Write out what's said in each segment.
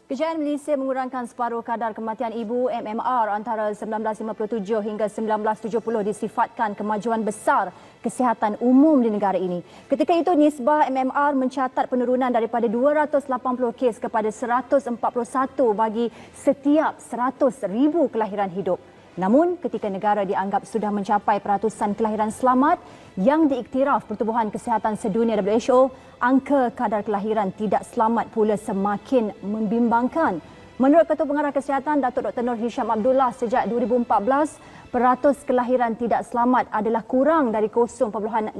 Kejayaan Malaysia mengurangkan separuh kadar kematian ibu MMR antara 1957 hingga 1970 disifatkan kemajuan besar kesihatan umum di negara ini. Ketika itu, nisbah MMR mencatat penurunan daripada 280 kes kepada 141 bagi setiap 100,000 kelahiran hidup. Namun, ketika negara dianggap sudah mencapai peratusan kelahiran selamat yang diiktiraf Pertubuhan Kesihatan Sedunia WHO, angka kadar kelahiran tidak selamat pula semakin membimbangkan. Menurut Ketua Pengarah Kesihatan Datuk Dr. Nur Hisham Abdullah, sejak 2014, peratus kelahiran tidak selamat adalah kurang dari 0.5%.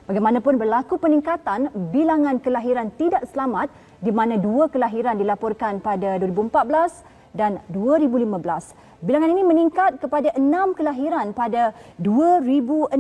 Bagaimanapun berlaku peningkatan bilangan kelahiran tidak selamat di mana 2 kelahiran dilaporkan pada 2014 dan 2015. Bilangan ini meningkat kepada 6 kelahiran pada 2016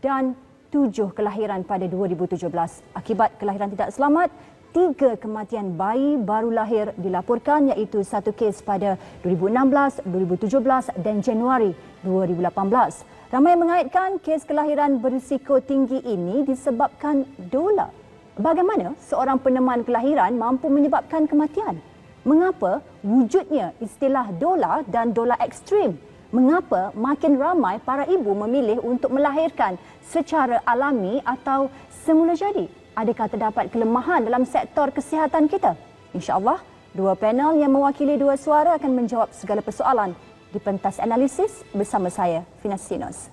dan 7 kelahiran pada 2017. Akibat kelahiran tidak selamat, 3 kematian bayi baru lahir dilaporkan, iaitu 1 kes pada 2016, 2017 dan Januari 2018. Ramai mengaitkan kes kelahiran berisiko tinggi ini disebabkan dolar. Bagaimana seorang peneman kelahiran mampu menyebabkan kematian? Mengapa wujudnya istilah dolar dan dolar ekstrim? Mengapa makin ramai para ibu memilih untuk melahirkan secara alami atau semula jadi? Adakah terdapat kelemahan dalam sektor kesihatan kita? InsyaAllah, 2 panel yang mewakili 2 suara akan menjawab segala persoalan di pentas analisis bersama saya, Finas Sinos.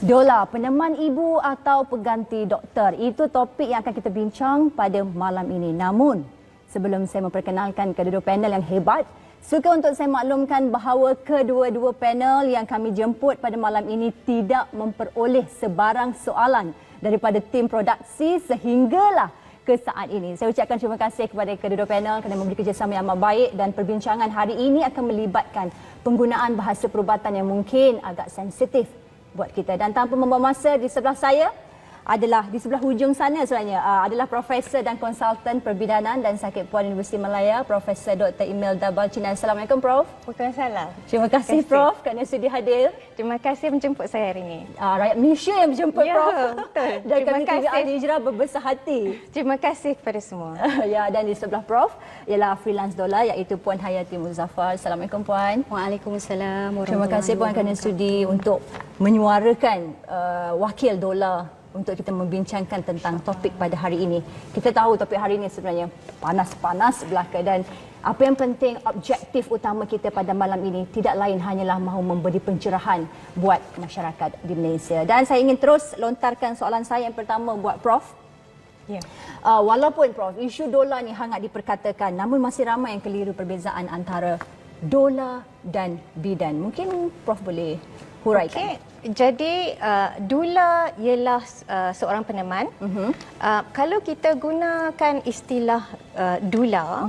Dolar, peneman ibu atau pengganti doktor? Itu topik yang akan kita bincang pada malam ini. Namun, sebelum saya memperkenalkan kedua-dua panel yang hebat, suka untuk saya maklumkan bahawa kedua-dua panel yang kami jemput pada malam ini tidak memperoleh sebarang soalan daripada tim produksi sehinggalah ke saat ini. Saya ucapkan terima kasih kepada kedua-dua panel kerana memberi kerjasama yang amat baik, dan perbincangan hari ini akan melibatkan penggunaan bahasa perubatan yang mungkin agak sensitif buat kita. Dan tanpa membuang masa, di sebelah saya adalah, di sebelah hujung sana sebenarnya, adalah Profesor dan Konsultan Perbidanan dan Sakit Puan Universiti Malaya, Profesor Dr. Imelda Balcinan. Assalamualaikum, Prof. Waalaikumsalam. Terima kasih, Prof, kerana sudi hadir. Terima kasih menjemput saya hari ini. Rakyat Malaysia yang menjemput, Ya, Prof. betul. Dan Terima kami kasih. TV Al-Hijrah berbesar hati. Terima kasih kepada semua. Ya, dan di sebelah Prof ialah freelance dolar, iaitu Puan Hayati Muzaffar. Assalamualaikum, Puan. Waalaikumsalam warahmatullahi Terima kasih, Puan, kerana sudi untuk menyuarakan wakil dolar untuk kita membincangkan tentang topik pada hari ini. Kita tahu topik hari ini sebenarnya panas-panas belaka, dan apa yang penting, objektif utama kita pada malam ini tidak lain hanyalah mahu memberi pencerahan buat masyarakat di Malaysia. Dan saya ingin terus lontarkan soalan saya yang pertama buat Prof. Ya. Walaupun, Prof, isu dolar ni hangat diperkatakan, namun masih ramai yang keliru perbezaan antara dolar dan bidan. Mungkin Prof boleh huraikan. Okey. Jadi doula ialah seorang peneman. Kalau kita gunakan istilah doula,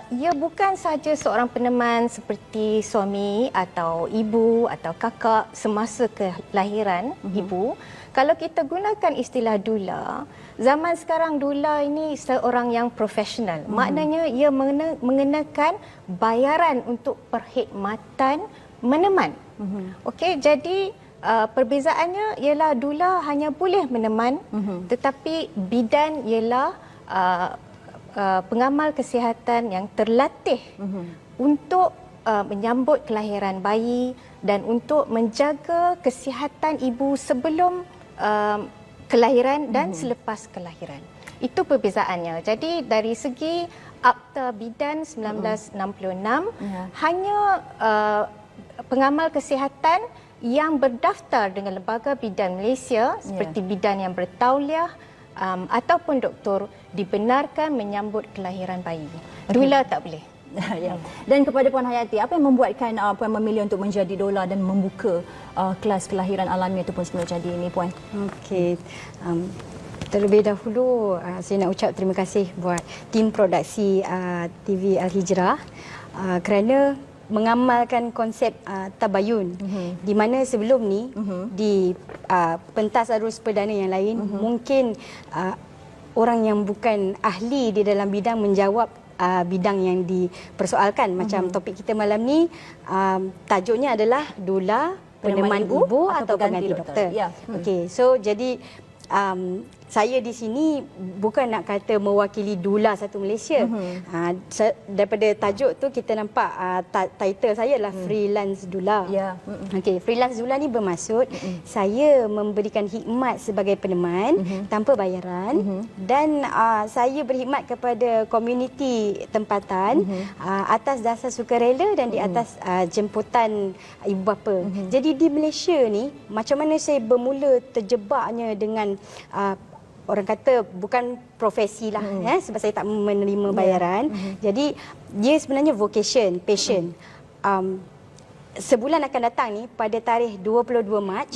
ia bukan sahaja seorang peneman seperti suami atau ibu atau kakak semasa kelahiran ibu. Kalau kita gunakan istilah doula, zaman sekarang doula ini seorang yang profesional. Maknanya ia mengenakan bayaran untuk perkhidmatan meneman. Okey, jadi perbezaannya ialah doula hanya boleh meneman, tetapi bidan ialah pengamal kesihatan yang terlatih untuk menyambut kelahiran bayi dan untuk menjaga kesihatan ibu sebelum kelahiran dan selepas kelahiran. Itu perbezaannya. Jadi dari segi Akta Bidan 1966, hanya pengamal kesihatan yang berdaftar dengan Lembaga Bidan Malaysia seperti bidan yang bertauliah ataupun doktor dibenarkan menyambut kelahiran bayi. Doula tak boleh. Ya. Dan kepada Puan Hayati, apa yang membuatkan Puan memilih untuk menjadi doula dan membuka kelas kelahiran alami ataupun semula jadi ini, Puan? Okey. Terlebih dahulu saya nak ucap terima kasih buat tim produksi TV Al-Hijrah kerana mengamalkan konsep tabayun, di mana sebelum ni di pentas arus perdana yang lain mungkin orang yang bukan ahli di dalam bidang menjawab bidang yang dipersoalkan. Macam topik kita malam ni, tajuknya adalah Dula peneman ibu atau pengganti doktor. Ya. Okey, so jadi saya di sini bukan nak kata mewakili Dula satu Malaysia. Daripada tajuk tu kita nampak title saya adalah freelance Dula. Ya. Okey, freelance Dula ni bermaksud saya memberikan khidmat sebagai peneman tanpa bayaran dan saya berkhidmat kepada komuniti tempatan atas dasar sukarela dan di atas jemputan ibu bapa. Jadi di Malaysia ni macam mana saya bermula terjebaknya dengan orang kata bukan profesi lah, sebab saya tak menerima bayaran. Jadi dia sebenarnya vocation, passion. Sebulan akan datang ni pada tarikh 22 Mac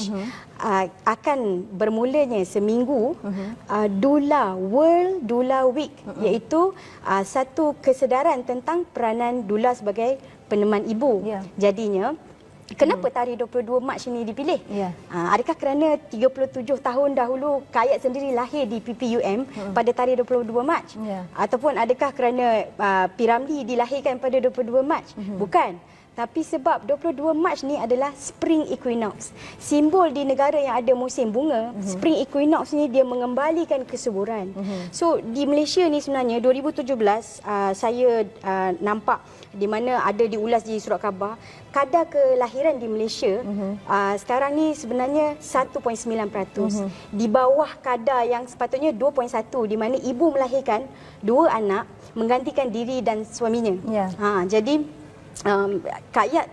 akan bermulanya seminggu Dula World Dula Week, iaitu satu kesedaran tentang peranan Dula sebagai peneman ibu. Jadinya kenapa tarikh 22 Mac ini dipilih? Adakah kerana 37 tahun dahulu Kak Ayat sendiri lahir di PPUM pada tarikh 22 Mac? Ataupun adakah kerana P.Ramlee dilahirkan pada 22 Mac? Bukan. Tapi sebab 22 Mac ni adalah Spring Equinox. Simbol di negara yang ada musim bunga, Spring Equinox ni dia mengembalikan kesuburan. So di Malaysia ni sebenarnya 2017 saya nampak di mana ada diulas di surat khabar, kadar kelahiran di Malaysia sekarang ni sebenarnya 1.9%. Di bawah kadar yang sepatutnya 2.1, di mana ibu melahirkan 2 anak menggantikan diri dan suaminya. Jadi Kak Ayat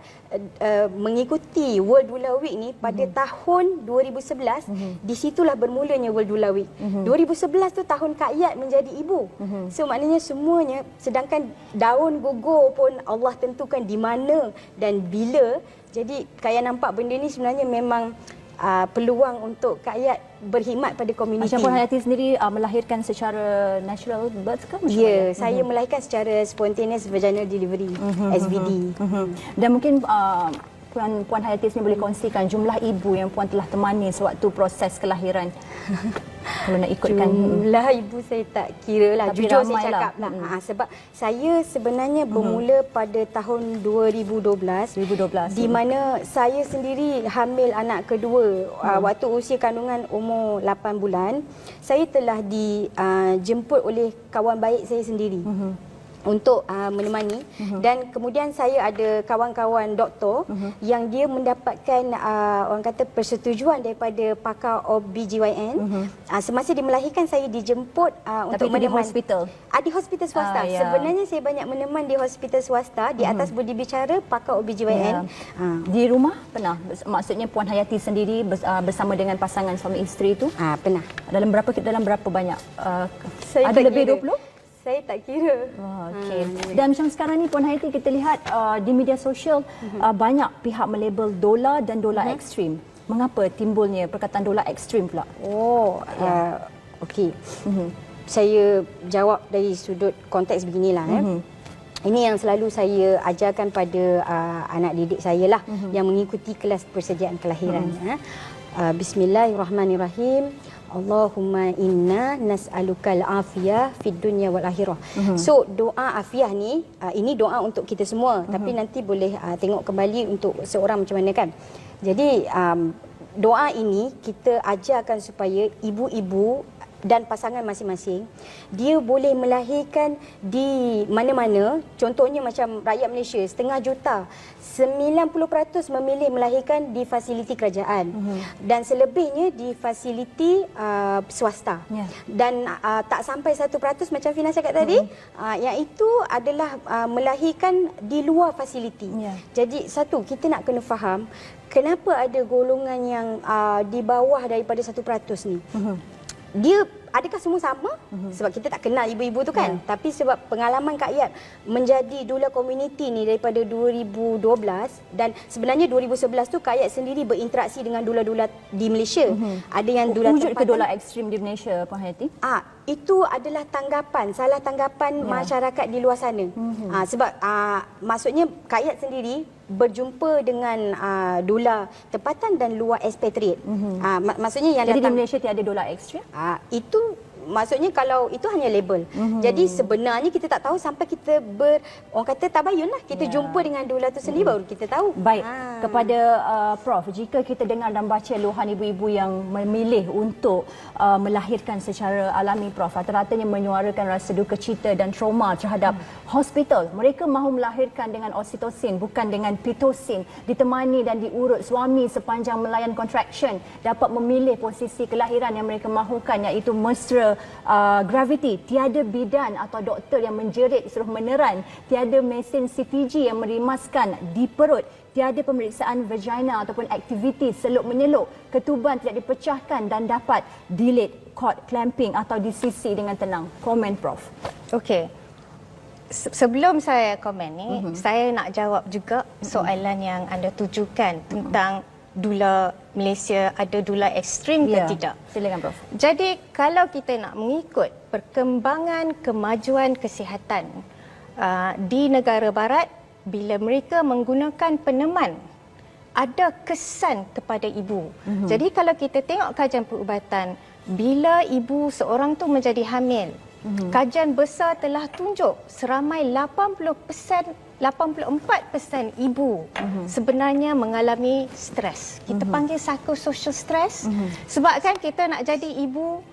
mengikuti World Dula Week ni pada tahun 2011. Di situlah bermulanya World Dula Week. 2011 tu tahun Kak Ayat menjadi ibu. So maknanya semuanya, sedangkan daun gugur pun Allah tentukan di mana dan bila. Jadi Kak Ayat nampak benda ni sebenarnya memang peluang untuk Kak Ayat berkhidmat pada komuniti. Macam Puan Hayati sendiri melahirkan secara natural birth ke? Ya, saya melahirkan secara spontaneous vaginal delivery, SVD. Dan mungkin Puan Hayati sendiri boleh kongsikan jumlah ibu yang Puan telah temani sewaktu proses kelahiran. Kalau nak ikutkan jumlah ibu saya tak kira lah. Tapi jujur saya ramai cakap lah. Sebab saya sebenarnya bermula pada tahun 2012 di mana saya sendiri hamil anak kedua. Waktu usia kandungan umur 8 bulan, saya telah dijemput oleh kawan baik saya sendiri untuk menemani, dan kemudian saya ada kawan-kawan doktor yang dia mendapatkan orang kata persetujuan daripada pakar OBGYN. Semasa dia melahirkan saya dijemput untuk menemani di hospital. Di hospital swasta. Sebenarnya saya banyak meneman di hospital swasta di atas budi bicara pakar OBGYN. Di rumah pernah? Maksudnya Puan Hayati sendiri bersama dengan pasangan suami isteri itu? Pernah. Dalam berapa banyak? Saya ada lebih kira. 20? Saya tak kira. Okey. Dan macam sekarang ni Puan Hayati, kita lihat di media sosial banyak pihak melabel Dola dan Dola ekstrim. Mengapa timbulnya perkataan Dola ekstrim pula? Okey. Saya jawab dari sudut konteks beginilah. Ini yang selalu saya ajarkan pada anak didik saya lah yang mengikuti kelas persediaan kelahiran. Bismillahirrahmanirrahim. Allahumma inna nas'alukal afiyah fid dunya wal akhirah. So doa afiah ni ini doa untuk kita semua, tapi nanti boleh tengok kembali untuk seorang macam mana kan. Jadi doa ini kita ajarkan supaya ibu-ibu dan pasangan masing-masing dia boleh melahirkan di mana-mana. Contohnya macam rakyat Malaysia 500,000 juta, 90% memilih melahirkan di fasiliti kerajaan dan selebihnya di fasiliti swasta. Dan tak sampai 1% macam Fina cakap tadi, yang itu adalah melahirkan di luar fasiliti. Jadi satu, kita nak kena faham kenapa ada golongan yang di bawah daripada 1% ni. Dia adakah semua sama? Sebab kita tak kenal ibu-ibu tu kan. Tapi sebab pengalaman Kak Ayat menjadi doula community ni daripada 2012, dan sebenarnya 2011 tu Kak Ayat sendiri berinteraksi dengan doula-doula di Malaysia. Ada yang doula wujud ke doula ekstrim di Malaysia, Puan Hayati? Itu adalah salah tanggapan masyarakat di luar sana. Sebab maksudnya Kak Ayat sendiri berjumpa dengan doula tempatan dan luar expatriate. Maksudnya yang jadi datang, di Malaysia tiada doula ekstrim? itu maksudnya kalau itu hanya label. Jadi sebenarnya kita tak tahu sampai kita orang kata tabayun lah. Kita jumpa dengan doula tu sendiri baru kita tahu. Baik, kepada Prof, jika kita dengar dan baca luahan ibu-ibu yang memilih untuk melahirkan secara alami, Prof, rata-ratanya menyuarakan rasa duka cita dan trauma terhadap hospital. Mereka mahu melahirkan dengan oksitosin, bukan dengan pitocin, ditemani dan diurut suami sepanjang melayan contraction, dapat memilih posisi kelahiran yang mereka mahukan, iaitu mesra gravity, tiada bidan atau doktor yang menjerit suruh meneran, tiada mesin CPG yang merimaskan di perut, tiada pemeriksaan vagina ataupun aktiviti seluk-menyeluk, ketuban tidak dipecahkan dan dapat delete cord clamping atau disisi dengan tenang. Komen Prof. Okey. Sebelum saya komen ni, saya nak jawab juga soalan yang anda tujukan tentang doula Malaysia ada doula ekstrim ke tidak. Silakan Prof. Jadi kalau kita nak mengikut perkembangan kemajuan kesihatan di negara barat, bila mereka menggunakan peneman, ada kesan kepada ibu. Jadi kalau kita tengok kajian perubatan, bila ibu seorang tu menjadi hamil, kajian besar telah tunjuk seramai 84% ibu sebenarnya mengalami stres. Kita panggil psychosocial stress. Sebab kan kita nak jadi ibu,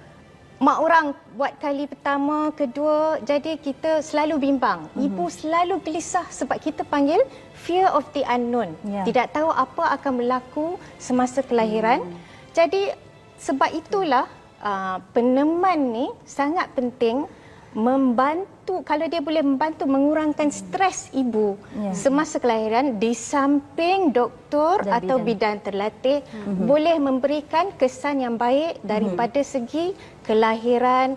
mak orang buat kali pertama, kedua, jadi kita selalu bimbang. Ibu selalu gelisah sebab kita panggil fear of the unknown. Tidak tahu apa akan berlaku semasa kelahiran. Jadi sebab itulah peneman ni sangat penting, membantu, kalau dia boleh membantu mengurangkan stres ibu semasa kelahiran, di samping doktor dan atau bidan terlatih boleh memberikan kesan yang baik daripada segi kelahiran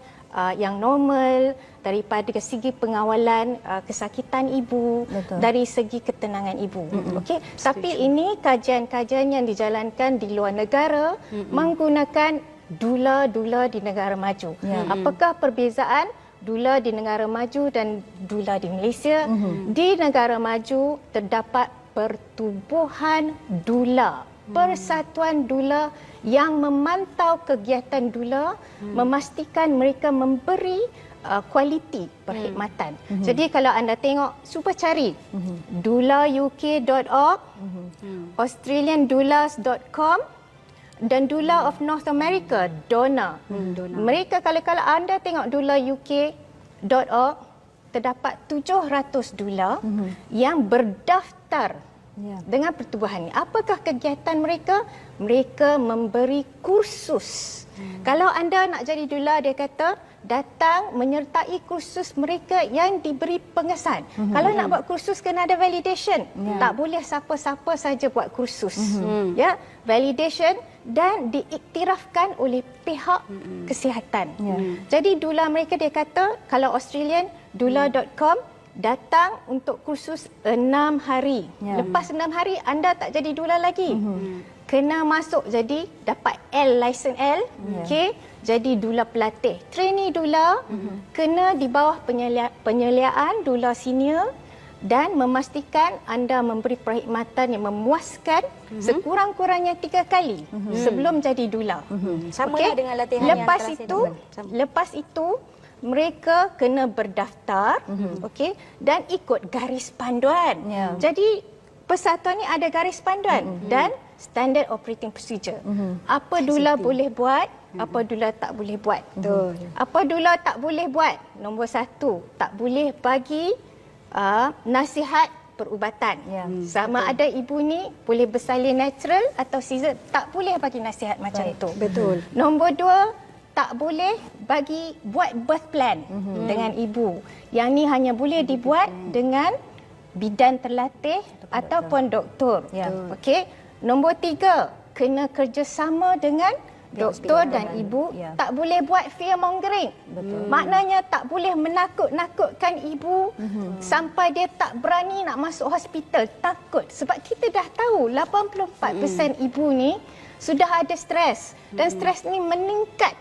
yang normal, daripada segi pengawalan kesakitan ibu, dari segi ketenangan ibu. Okey, tapi ini kajian-kajian yang dijalankan di luar negara menggunakan doula-doula di negara maju. Apakah perbezaan doula di negara maju dan doula di Malaysia? Di negara maju terdapat pertubuhan doula, persatuan doula yang memantau kegiatan doula, memastikan mereka memberi kualiti perkhidmatan. Jadi kalau anda tengok, cuba cari doulauk.org, australiandoulas.com dan Doula of North America, DONA. Mereka, kalau anda tengok doulauk.org, terdapat 700 doula yang berdaftar dengan pertubuhan ini. Apakah kegiatan mereka? Mereka memberi kursus. Kalau anda nak jadi doula, dia kata datang menyertai kursus mereka yang diberi pengesan. Kalau nak buat kursus kena ada validation. Tak boleh siapa-siapa saja buat kursus. Ya, validation dan diiktirafkan oleh pihak kesihatan. Jadi doula mereka, dia kata kalau Australian doula.com, datang untuk kursus 6 hari. Lepas 6 hari anda tak jadi doula lagi. Kena masuk jadi dapat L, license L. Okey, jadi doula pelatih. Trainee doula kena di bawah penyeliaan doula senior dan memastikan anda memberi perkhidmatan yang memuaskan sekurang-kurangnya 3 kali sebelum jadi doula. Sama lah dengan latihan lepas itu mereka kena berdaftar, okey, dan ikut garis panduan. Jadi persatuan ni ada garis panduan dan standard operating procedure. Apa doula boleh buat, apa doula tak boleh buat. Apa doula tak boleh buat? Nombor 1, tak boleh bagi nasihat perubatan. Sama ada ibu ni boleh bersalin natural atau caesar, tak boleh bagi nasihat macam tu. Betul. Nombor 2, tak boleh bagi buat birth plan dengan ibu. Yang ni hanya boleh dibuat dengan bidan terlatih ataupun doktor. Okey. Nombor 3, kena kerjasama dengan doktor dan ibu. Tak boleh buat fear mongering. Maknanya tak boleh menakut-nakutkan ibu sampai dia tak berani nak masuk hospital, takut. Sebab kita dah tahu 84% ibu ni sudah ada stres dan stres ni meningkat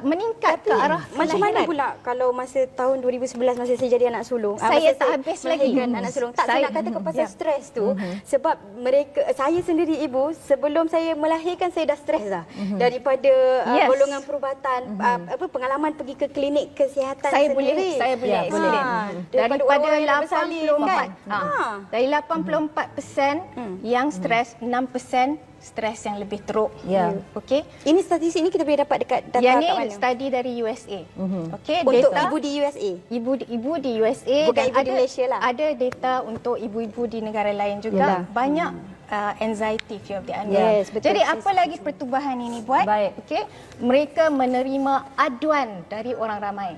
meningkat ke arah Macam mana kelahiran. pula kalau masa tahun 2011 masa saya jadi anak sulung? Saya masa tak habis lagi. melahirkan anak sulung. Tak, saya nak katakan pasal stres tu. Sebab saya sendiri ibu, sebelum saya melahirkan saya dah stres dah. Daripada Yes. golongan perubatan, pengalaman pergi ke klinik kesihatan Saya sendiri. boleh explain. Daripada Daripada orang yang bersalin 84, kan? dari 84% yang stres, 6% stres yang lebih teruk. Ya. Okey. Ini statistik ni kita boleh dapat dekat data Yang kat ni mana? study dari USA. Okey, Untuk data ibu di USA. ibu di USA Bukan dan ibu di Malaysia lah. Ada data untuk ibu-ibu di negara lain juga. Yalah. Banyak anxiety, fear of the unknown. Yes, betul. Jadi Saya apa lagi pertubuhan ini buat? Baik. Okey, mereka menerima aduan dari orang ramai.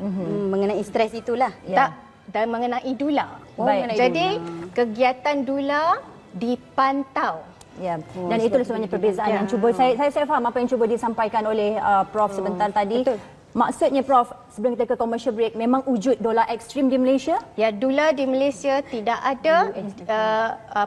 Mengenai stres itulah. Tak, dan mengenai dula. Baik. Jadi kegiatan dula dipantau. Ya. Dan itulah sebenarnya perbezaan yang cuba saya faham apa yang cuba disampaikan oleh Prof sebentar tadi. Betul. Maksudnya Prof, sebelum kita ke commercial break, memang wujud dola ekstrim di Malaysia? Ya, dula di Malaysia tidak ada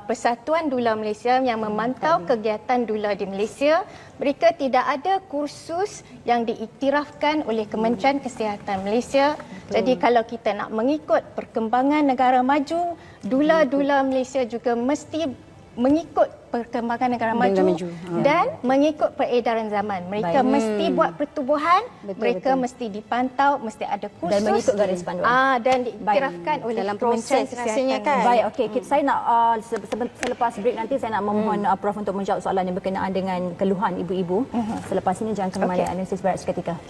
Persatuan Dula Malaysia yang memantau kegiatan dula di Malaysia. Mereka tidak ada kursus yang diiktirafkan oleh Kementerian Kesihatan Malaysia. Jadi kalau kita nak mengikut perkembangan negara maju, dula-dula Malaysia juga mesti mengikut perkembangan negara maju dan mengikut peredaran zaman. Mereka mesti buat pertubuhan, mereka mesti dipantau, mesti ada kursus Dan mengikut garis panduan. dan diiktirafkan oleh Dalam Kementerian proses rasanya Kesihatan. kan. Baik, okey. Saya nak selepas break nanti saya nak memohon Prof untuk menjawab soalan yang berkenaan dengan keluhan ibu-ibu. Selepas ini jangan ke mana-mana. Analisis berat seketika.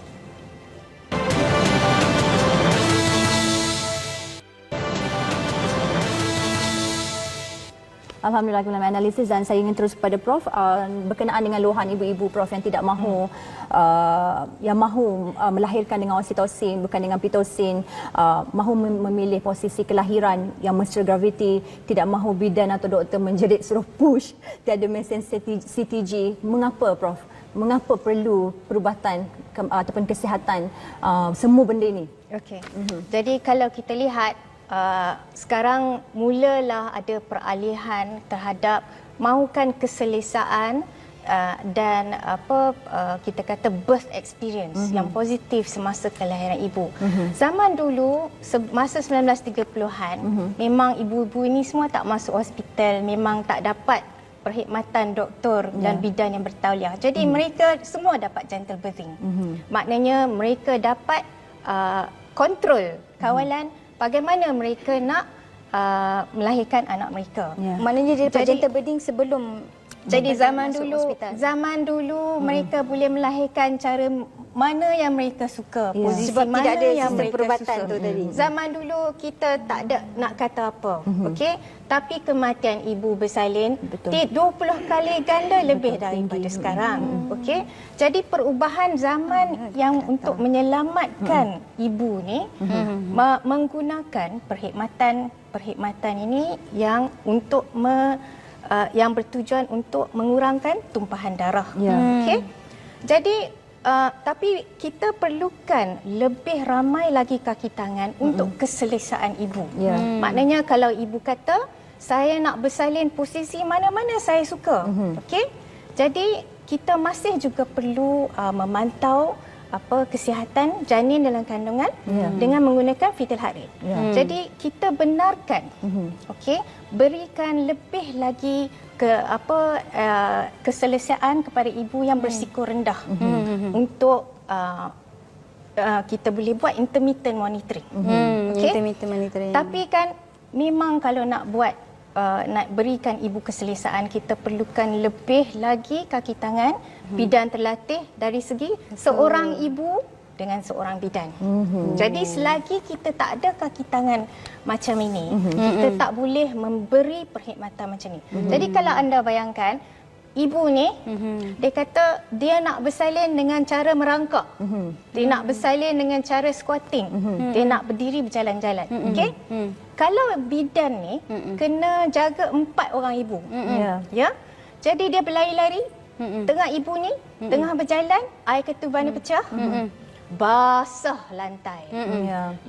Alhamdulillah kita dalam analisis dan saya ingin terus kepada Prof berkenaan dengan luahan ibu-ibu Prof yang tidak mahu melahirkan dengan oksitosin bukan dengan pitocin, mahu memilih posisi kelahiran yang menstrual gravity, tidak mahu bidan atau doktor menjerit suruh push, tiada mesin CTG. Mengapa Prof? Mengapa perlu perubatan ataupun kesihatan semua benda ini? Okey. Jadi kalau kita lihat sekarang mulalah ada peralihan terhadap mahukan keselesaan dan kita kata birth experience yang positif semasa kelahiran ibu. Zaman dulu masa 1930-an memang ibu-ibu ini semua tak masuk hospital, memang tak dapat perkhidmatan doktor dan bidan yang bertauliah. Jadi mereka semua dapat gentle birthing. Maknanya mereka dapat kontrol kawalan bagaimana mereka nak melahirkan anak mereka. Maknanya dia dapat gentle birthing sebelum Jadi zaman masuk dulu hospital. mereka boleh melahirkan cara mana yang mereka suka, posisi Sebab mana tidak ada yang sistem mereka perubatan suka. tu tadi. Zaman dulu kita tak ada nak kata apa. Okey, tapi kematian ibu bersalin 20 kali ganda lebih daripada sekarang. Okey. Jadi perubahan zaman yang untuk menyelamatkan ibu ni menggunakan perkhidmatan ini yang untuk yang bertujuan untuk mengurangkan tumpahan darah. Okey. Jadi tapi kita perlukan lebih ramai lagi kaki tangan untuk keselesaan ibu. Maknanya kalau ibu kata saya nak bersalin posisi mana-mana saya suka. Okey. Jadi kita masih juga perlu memantau kesihatan janin dalam kandungan dengan menggunakan fetal heart rate. Jadi kita benarkan okey, berikan lebih lagi keselesaan kepada ibu yang berisiko rendah untuk kita boleh buat intermittent monitoring. Okey. Intermittent monitoring. Tapi kan memang kalau nak buat nak berikan ibu keselesaan, kita perlukan lebih lagi kaki tangan bidan terlatih dari segi seorang ibu dengan seorang bidan. Jadi selagi kita tak ada kaki tangan macam ini, kita tak boleh memberi perkhidmatan macam ni. Jadi kalau anda bayangkan ibu ni dia kata dia nak bersalin dengan cara merangkak. Dia nak bersalin dengan cara squatting. Dia nak berdiri berjalan-jalan. Okey? Kalau bidan ni kena jaga 4 orang ibu. Ya. Jadi dia berlari-lari, tengah ibu ni tengah berjalan, air ketuban dia pecah. Basah lantai.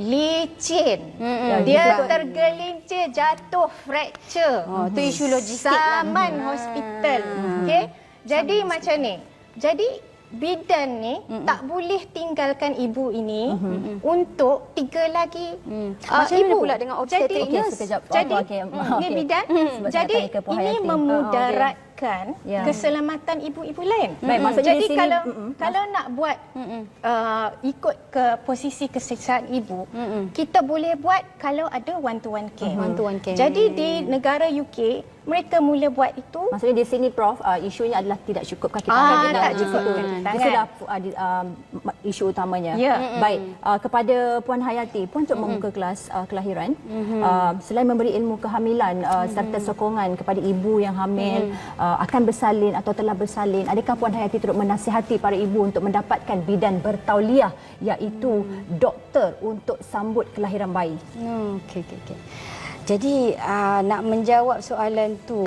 Licin. Dia tergelincir, jatuh, fracture. Itu isu logistik Saman hospital. Okey. Jadi macam ni. Jadi bidan ni tak boleh tinggalkan ibu ini untuk 3 lagi Macam mana ibu pula dengan obstetric Jadi, nurse? sekejap. jadi Okey. ni bidan. Sebab saya Jadi tanya ke Puan ini Hayati. memudaratkan Ya. keselamatan ibu-ibu lain. Baik, maksudnya Jadi di sini, kalau nak buat ikut ke posisi kesihatan ibu, kita boleh buat kalau ada one-to-one care. One-to-one care. Jadi di negara UK mereka mula buat itu. Maksudnya di sini Prof, isunya adalah tidak cukup kaki Ah, tangan. Jadi, tak cukup kaki Itu tangan. sudah isu utamanya. Ya. Baik, kepada Puan Hayati, Puan untuk membuka kelas kelahiran, selain memberi ilmu kehamilan serta sokongan kepada ibu yang hamil, akan bersalin atau telah bersalin, adakah Puan Hayati turut menasihati para ibu untuk mendapatkan bidan bertauliah, iaitu doktor untuk sambut kelahiran bayi? Okey. Jadi nak menjawab soalan tu,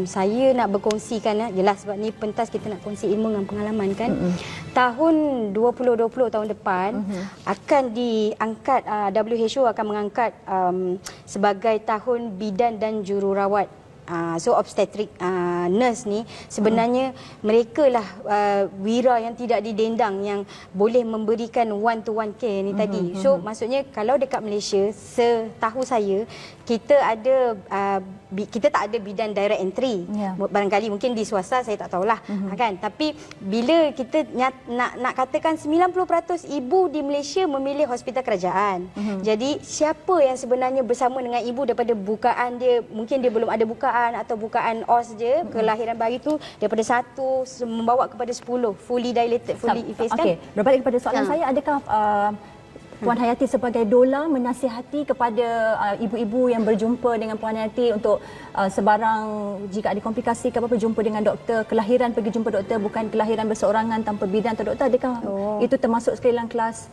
saya nak berkongsikan, jelas sebab ni pentas kita nak kongsi ilmu dengan pengalaman kan. Tahun 2020 tahun depan akan diangkat, WHO akan mengangkat sebagai tahun bidan dan jururawat. So obstetric nurse ni sebenarnya mereka lah wira yang tidak didendang yang boleh memberikan one to one care ni tadi. So maksudnya kalau dekat Malaysia setahu saya kita ada kita tak ada bidan direct entry. Barangkali mungkin di swasta saya tak tahulah kan. Tapi bila kita nak katakan 90% ibu di Malaysia memilih hospital kerajaan. Jadi siapa yang sebenarnya bersama dengan ibu daripada bukaan dia, mungkin dia belum ada bukaan atau bukaan OS je, kelahiran bayi tu daripada 1 membawa kepada 10 fully dilated, fully effaced kan. Okey, berbalik kepada soalan saya, adakah Puan Hayati sebagai doula menasihati kepada ibu-ibu yang berjumpa dengan Puan Hayati untuk sebarang jika ada komplikasi ke apa jumpa dengan doktor kelahiran, pergi jumpa doktor, bukan kelahiran berseorangan tanpa bidan atau doktor, adakah itu termasuk sekali dalam kelas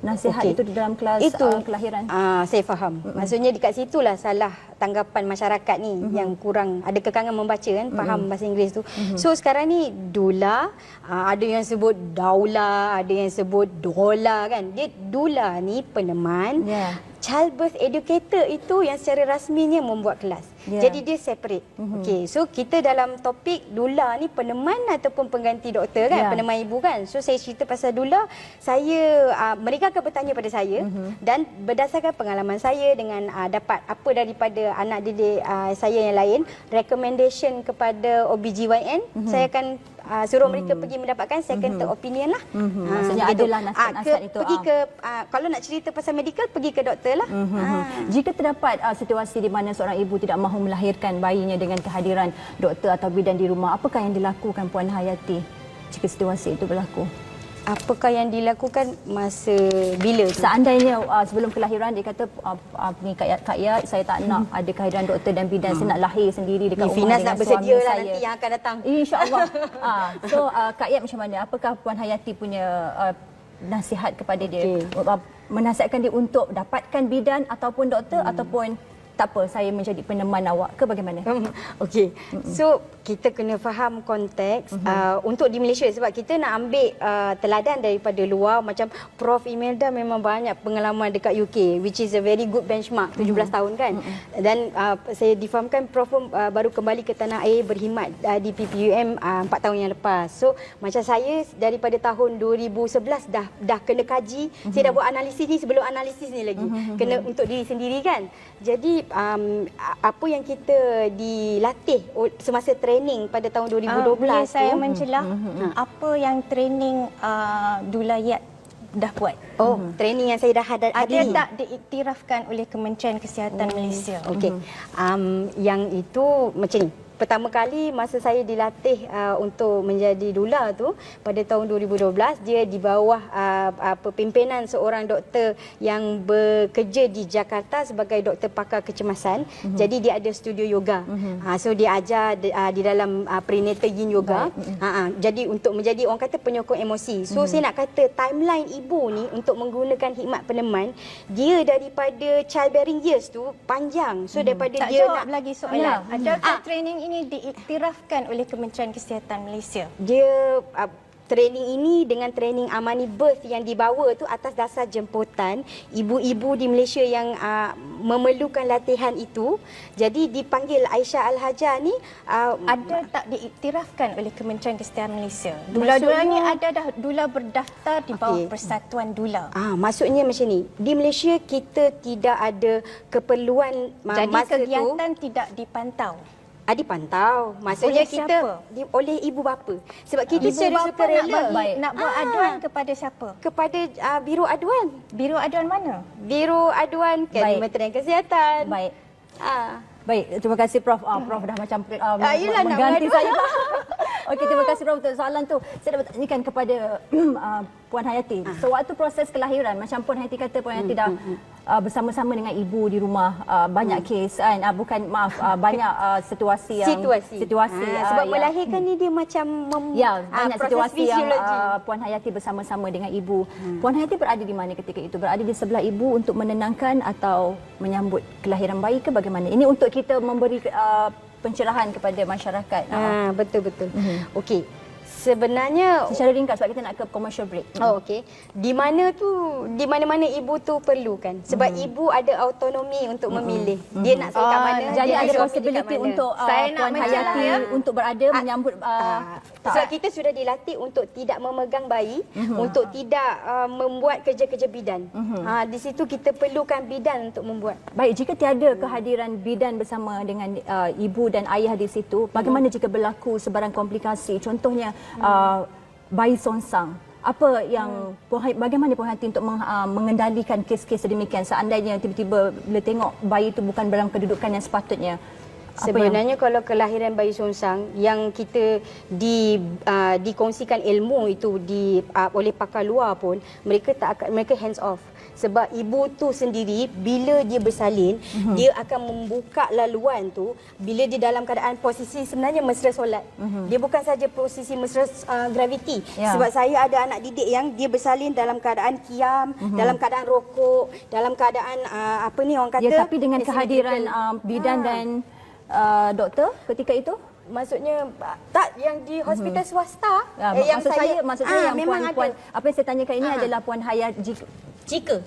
nasihat itu di dalam kelas kelahiran? Saya faham. Maksudnya dekat situlah salah tanggapan masyarakat ni yang kurang ada kekangan membaca kan, faham bahasa Inggeris tu. So sekarang ni doula, ada yang sebut daula, ada yang sebut dola kan. Dia doula ni peneman. Childbirth educator itu yang secara rasminya membuat kelas. Jadi dia separate. Okey, so kita dalam topik doula ni peneman ataupun pengganti doktor kan, peneman ibu kan. So saya cerita pasal doula, saya mereka akan bertanya pada saya dan berdasarkan pengalaman saya dengan dapat apa daripada anak didik saya yang lain, recommendation kepada OBGYN, saya akan suruh mereka pergi mendapatkan second third opinion lah. Maksudnya adalah nasihat-nasihat itu. Pergi ke kalau nak cerita pasal medical, pergi ke doktor lah. Jika terdapat situasi di mana seorang ibu tidak mahu melahirkan bayinya dengan kehadiran doktor atau bidan di rumah, apakah yang dilakukan Puan Hayati jika situasi itu berlaku? Apakah yang dilakukan masa bila tu? Seandainya sebelum kelahiran dia kata ni Kak Ya, saya tak nak ada kehadiran doktor dan bidan, saya nak lahir sendiri dekat rumah Finas dengan nak bersedia suami lah saya. nanti yang akan datang. InsyaAllah. So Kak Ya macam mana? Apakah Puan Hayati punya nasihat kepada dia? Menasihatkan dia untuk dapatkan bidan ataupun doktor ataupun tak apa, saya menjadi peneman awak ke bagaimana? Okey. So kita kena faham konteks untuk di Malaysia sebab kita nak ambil teladan daripada luar, macam Prof Imelda memang banyak pengalaman dekat UK which is a very good benchmark, 17 tahun kan. Dan saya difahamkan Prof baru kembali ke tanah air berkhidmat di PPUM 4 tahun yang lepas. So macam saya daripada tahun 2011 dah kena kaji, saya dah buat analisis ni sebelum analisis ni lagi. Kena untuk diri sendiri kan. Jadi apa yang kita dilatih semasa training pada tahun 2012 boleh saya tu, mencelah apa yang training Dulayat dah buat? training yang saya dah hadiri. Ada tak diiktirafkan oleh Kementerian Kesihatan Malaysia? Okey. Yang itu macam ni. Pertama kali masa saya dilatih untuk menjadi doula tu pada tahun 2012, dia di bawah pimpinan seorang doktor yang bekerja di Jakarta sebagai doktor pakar kecemasan. Jadi dia ada studio yoga. So dia ajar di dalam prenatal yin yoga. Jadi untuk menjadi orang kata penyokong emosi. So saya nak kata timeline ibu ni untuk menggunakan khidmat peneman, dia daripada childbearing years tu panjang. So daripada Tak dia jawab nak lagi soalan. Adakah training ini diiktirafkan oleh Kementerian Kesihatan Malaysia? dia training ini dengan training Amani Birth yang dibawa tu atas dasar jemputan ibu-ibu di Malaysia yang memerlukan latihan itu. Jadi dipanggil Aisyah Al-Hajar ni Ada tak diiktirafkan oleh Kementerian Kesihatan Malaysia? Dula-dula ni ada dah dula berdaftar di bawah Persatuan Dula. Maksudnya macam ni. Di Malaysia kita tidak ada keperluan Jadi masa kegiatan tu tidak dipantau. dipantau. Maksudnya Oleh kita siapa? Oleh ibu bapa. Sebab kita Ibu secara bapa sukarela nak buat aduan kepada siapa? kepada Biro Aduan. Biro aduan mana? Biro Aduan Kementerian Kesihatan. Baik. Ah. Baik, terima kasih Prof. Prof dah macam yelah, nak mengganti beradu. saya. Okey, terima kasih Prof untuk soalan tu. Saya dapat tanyakan kepada Puan Hayati. Sewaktu proses kelahiran, macam Puan Hayati kata, Puan Hayati dah bersama-sama dengan ibu di rumah, banyak kes kan, banyak situasi yang sebab melahirkan ni dia macam banyak proses situasi yang fisiologi. Puan Hayati bersama-sama dengan ibu. Puan Hayati berada di mana ketika itu? Berada di sebelah ibu untuk menenangkan atau menyambut kelahiran bayi ke bagaimana? Ini untuk kita memberi pencerahan kepada masyarakat. Betul-betul. Okey. Sebenarnya Secara ringkas sebab kita nak ke commercial break. okey. Di mana-mana ibu tu perlukan. Sebab ibu ada autonomi untuk memilih. Dia nak saya kat mana. Jadi dia ada suruh possibility pergi kat mana. untuk Saya nak Puan menjelaskan, Hayati untuk berada menyambut Sebab kita sudah dilatih untuk tidak memegang bayi, untuk tidak membuat kerja-kerja bidan. Di situ kita perlukan bidan untuk membuat. Baik, jika tiada kehadiran bidan bersama dengan ibu dan ayah di situ, bagaimana jika berlaku sebarang komplikasi? Contohnya bayi songsang. Apa yang bagaimana Puan Hayati untuk mengendalikan kes-kes sedemikian seandainya tiba-tiba bila tengok bayi itu bukan dalam kedudukan yang sepatutnya? Sebenarnya kalau kelahiran bayi songsang yang kita dikongsikan ilmu itu oleh pakar luar pun mereka hands off. Sebab ibu tu sendiri bila dia bersalin, dia akan membuka laluan tu bila dia dalam keadaan posisi sebenarnya mesra solat. Dia bukan saja posisi mesra graviti. Sebab saya ada anak didik yang dia bersalin dalam keadaan kiam, dalam keadaan rokok, dalam keadaan apa ni orang kata. Tapi dengan kehadiran bidan dan doktor ketika itu? Maksudnya tak yang di hospital swasta. Maksud saya yang memang puan, apa yang saya tanyakan ini adalah Puan Hayati jika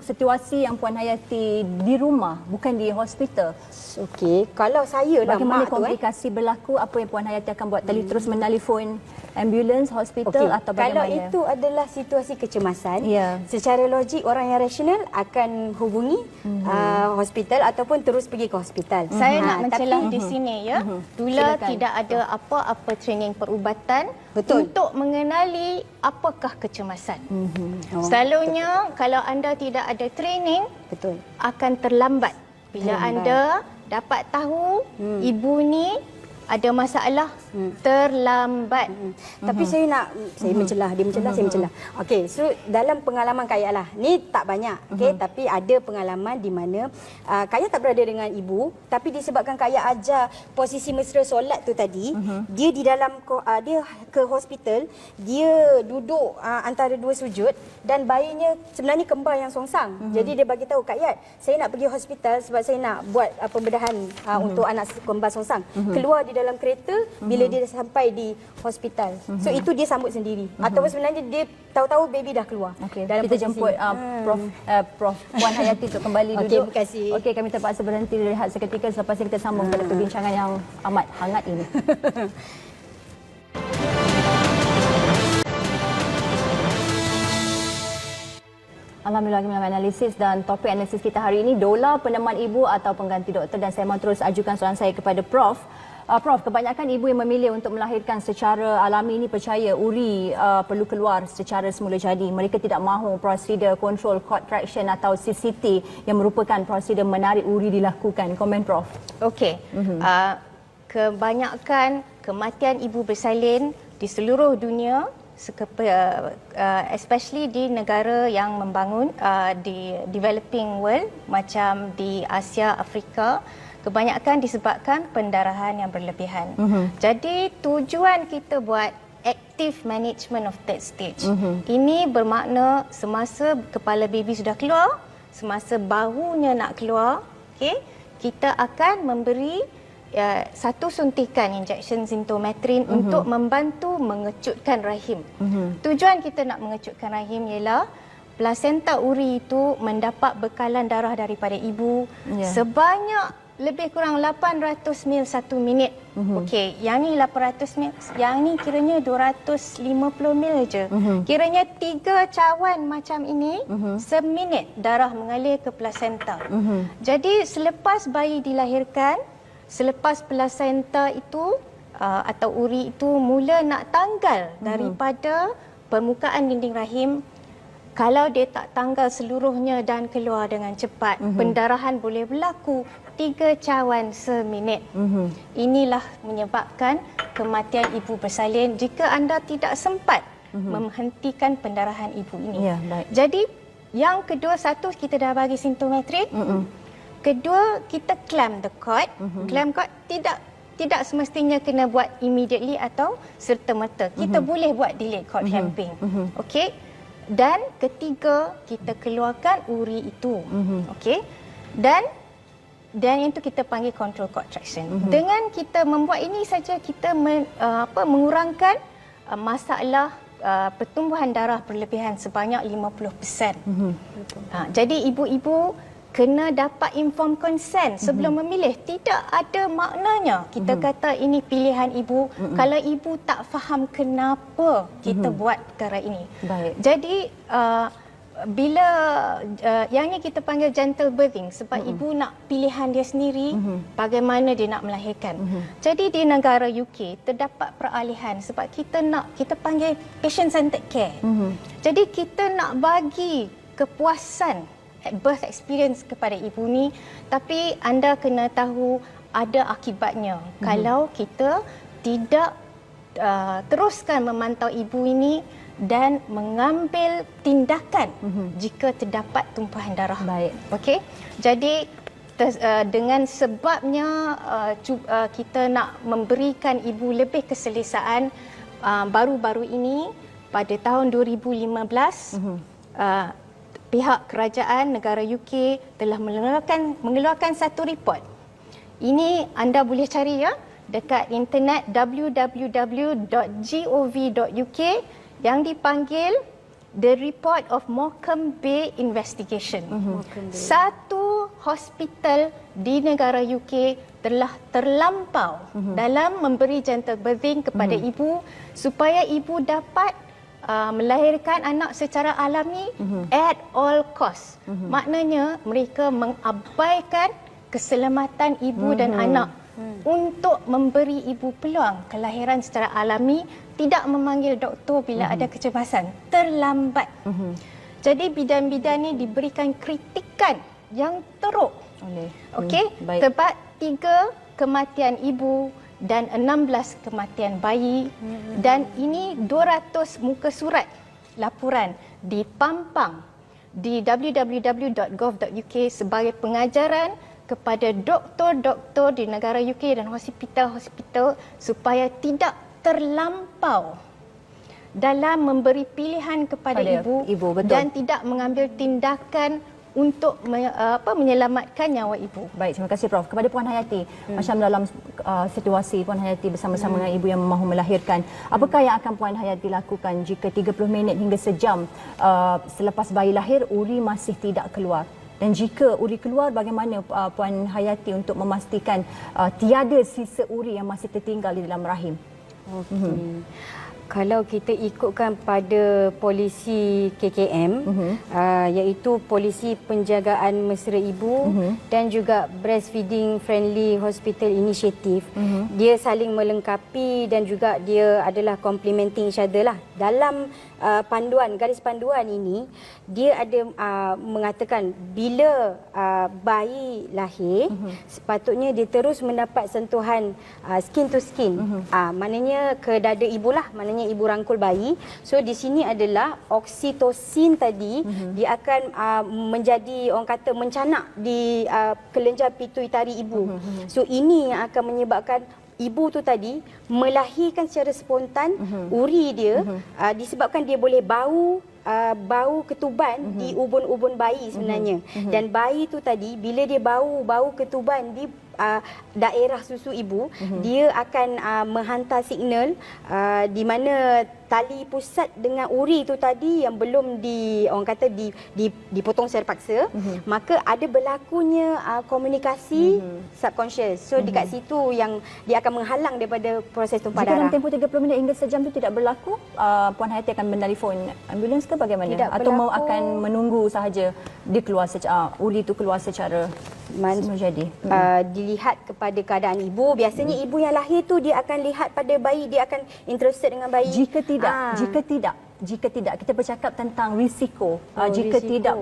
situasi yang Puan Hayati di rumah bukan di hospital. Okey, kalau saya lah bagaimana mak komplikasi berlaku, apa yang Puan Hayati akan buat? Terus menelefon ambulans, hospital atau bagaimana? Kalau itu adalah situasi kecemasan, secara logik orang yang rasional akan hubungi hospital ataupun terus pergi ke hospital. Saya nak mencelah di sini ya. Dula Silakan. tidak ada apa-apa training perubatan untuk mengenali apakah kecemasan. Selalunya kalau anda tidak ada training, akan terlambat. Bila anda dapat tahu ibu ni ada masalah, terlambat. Tapi saya mencelah, dia mencelah, saya mencelah. Okey, so dalam pengalaman Kaya lah, ni tak banyak, okey, tapi ada pengalaman di mana Kaya tak berada dengan ibu, tapi disebabkan Kaya ajar posisi mesra solat tu tadi, dia di dalam dia ke hospital, dia duduk antara dua sujud dan bayinya sebenarnya kembar yang songsang. Jadi dia bagi tahu, Kak Yat, saya nak pergi hospital sebab saya nak buat pembedahan untuk anak kembar songsang. Keluar di dalam kereta bila dia dah sampai di hospital. So itu dia sambut sendiri. Ataupun sebenarnya dia tahu-tahu baby dah keluar. Dalam kita jemput Prof Puan Hayati untuk kembali duduk. Terima kasih. Okey, kami terpaksa berhenti rehat seketika, selepas ini kita sambung pada perbincangan yang amat hangat ini. Alhamdulillah, kami melakukan analisis dan topik analisis kita hari ini, doula peneman ibu atau pengganti doktor, dan saya mahu terus ajukan soalan saya kepada Prof. Prof, kebanyakan ibu yang memilih untuk melahirkan secara alami ini percaya uri perlu keluar secara semula jadi. Mereka tidak mahu prosedur control contraction atau CCT yang merupakan prosedur menarik uri dilakukan. Komen Prof. Okey. Kebanyakan kematian ibu bersalin di seluruh dunia, especially di negara yang membangun, di developing world macam di Asia, Afrika, kebanyakan disebabkan pendarahan yang berlebihan. Jadi tujuan kita buat active management of third stage. Ini bermakna semasa kepala baby sudah keluar, semasa bahunya nak keluar, kita akan memberi satu suntikan injection Zintometrin untuk membantu mengecutkan rahim. Tujuan kita nak mengecutkan rahim ialah plasenta uri itu mendapat bekalan darah daripada ibu sebanyak lebih kurang 800 ml satu minit. Okey, yang ni 800 ml, yang ni kiranya 250 ml je. Kiranya 3 cawan macam ini seminit darah mengalir ke plasenta. Jadi selepas bayi dilahirkan, selepas plasenta itu atau uri itu mula nak tanggal daripada permukaan dinding rahim, kalau dia tak tanggal seluruhnya dan keluar dengan cepat, pendarahan boleh berlaku 3 cawan seminit. Inilah menyebabkan kematian ibu bersalin jika anda tidak sempat menghentikan pendarahan ibu ini. Ya, baik. Jadi yang kedua, satu kita dah bagi Zintometrin. Kedua, kita clamp the cord. Clamp cord tidak semestinya kena buat immediately atau serta-merta. Kita boleh buat delayed cord clamping. Okey. Dan ketiga, kita keluarkan uri itu. Okey. Dan itu kita panggil control cord traction. Dengan kita membuat ini saja, kita mengurangkan masalah pertumbuhan darah berlebihan sebanyak 50%. Jadi ibu-ibu kena dapat inform consent sebelum memilih. Tidak ada maknanya kita kata ini pilihan ibu kalau ibu tak faham kenapa kita buat perkara ini. Baik. Jadi bila yang ni kita panggil gentle birthing sebab ibu nak pilihan dia sendiri bagaimana dia nak melahirkan. Jadi di negara UK terdapat peralihan sebab kita panggil patient centered care. Jadi kita nak bagi kepuasan birth experience kepada ibu ni, tapi anda kena tahu ada akibatnya kalau kita tidak teruskan memantau ibu ini dan mengambil tindakan jika terdapat tumpahan darah. Baik. Okey. Jadi dengan sebabnya kita nak memberikan ibu lebih keselesaan, baru-baru ini pada tahun 2015 pihak kerajaan negara UK telah mengeluarkan satu report. Ini anda boleh cari dekat internet www.gov.uk yang dipanggil The Report of Morecambe Bay Investigation. Satu hospital di negara UK telah terlampau dalam memberi gentle birthing kepada ibu supaya ibu dapat melahirkan anak secara alami at all cost. Maknanya mereka mengabaikan keselamatan ibu dan anak untuk memberi ibu peluang kelahiran secara alami, tidak memanggil doktor bila ada kecemasan. Terlambat. Jadi bidan-bidan ni diberikan kritikan yang teruk. Okey, sebab 3 kematian ibu dan 16 kematian bayi dan ini 200 muka surat laporan dipampang di www.gov.uk sebagai pengajaran kepada doktor-doktor di negara UK dan hospital-hospital supaya tidak terlampau dalam memberi pilihan kepada ibu dan tidak mengambil tindakan untuk menyelamatkan nyawa ibu. Baik, terima kasih Prof. Kepada Puan Hayati, macam dalam situasi Puan Hayati bersama-sama dengan ibu yang mahu melahirkan, apakah yang akan Puan Hayati lakukan jika 30 minit hingga sejam selepas bayi lahir uri masih tidak keluar? Dan jika uri keluar, bagaimana Puan Hayati untuk memastikan tiada sisa uri yang masih tertinggal di dalam rahim? Okey. Kalau kita ikutkan pada polisi KKM, iaitu polisi penjagaan mesra ibu dan juga breastfeeding friendly hospital initiative, dia saling melengkapi dan juga dia adalah complementing each other lah. Dalam garis panduan ini, dia ada mengatakan bila bayi lahir, sepatutnya dia terus mendapat sentuhan skin to skin. Maknanya ke dada ibu lah, maknanya ibu rangkul bayi. So di sini adalah oksitosin tadi, dia akan menjadi, orang kata, mencanak di kelenjar pituitari ibu. So ini yang akan menyebabkan ibu tu tadi melahirkan secara spontan uri dia, disebabkan dia boleh bau bau ketuban di ubun-ubun bayi sebenarnya. Dan bayi tu tadi bila dia bau ketuban di daerah susu ibu, dia akan menghantar signal di mana tali pusat dengan uri tu tadi yang belum dipotong secara paksa, maka ada berlakunya komunikasi subconscious. So dekat situ yang dia akan menghalang daripada proses tumpah Jika dalam darah. tempoh 30 minit hingga sejam itu tidak berlaku, Puan Hayati akan menelefon ambulans ke bagaimana? Tidak Atau mau berlaku. akan menunggu sahaja dia keluar secara uri itu keluar secara semua jadi? Dilihat kepada keadaan ibu. Biasanya ibu yang lahir tu dia akan lihat pada bayi, dia akan interested dengan bayi. Jika tidak kita bercakap tentang risiko, jika risiko. tidak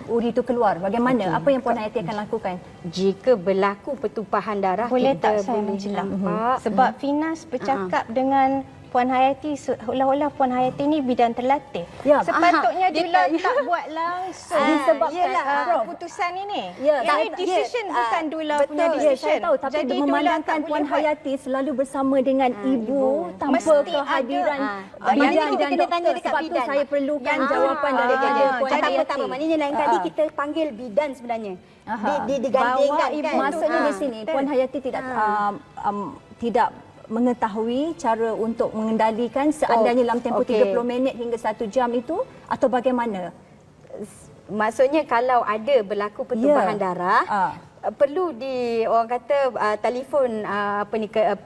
uri itu keluar, bagaimana? Apa yang Puan Hayati akan lakukan? Jika berlaku pertumpahan darah, Boleh kita tak saya boleh menjelang? nampak. Sebab Finas bercakap dengan Puan Hayati seolah-olah Puan Hayati ni bidan terlatih. Ya. Sepatutnya Dia Dula tak- tak buat langsung Disebabkan, Prof. keputusan ini. Ya, Ini tak- decision bukan Dula betul. punya Ya, decision. saya tahu, tapi Jadi Dula memandangkan tak Puan boleh buat. Hayati selalu bersama dengan ibu tanpa Mesti kehadiran ada. Maknanya bidan kita dan kena tanya doktor. dekat Sebab tu bidan. saya perlukan Yang- jawapan daripada Puan tak Hayati. apa. Maknanya lain kali kita panggil bidan sebenarnya. Digandingkan Bawa ibu kan. Maksudnya di sini Puan Hayati tidak mengetahui cara untuk mengendalikan seandainya dalam tempoh okey. 30 minit hingga 1 jam itu atau bagaimana? Maksudnya kalau ada berlaku pertumpahan darah, perlu orang kata telefon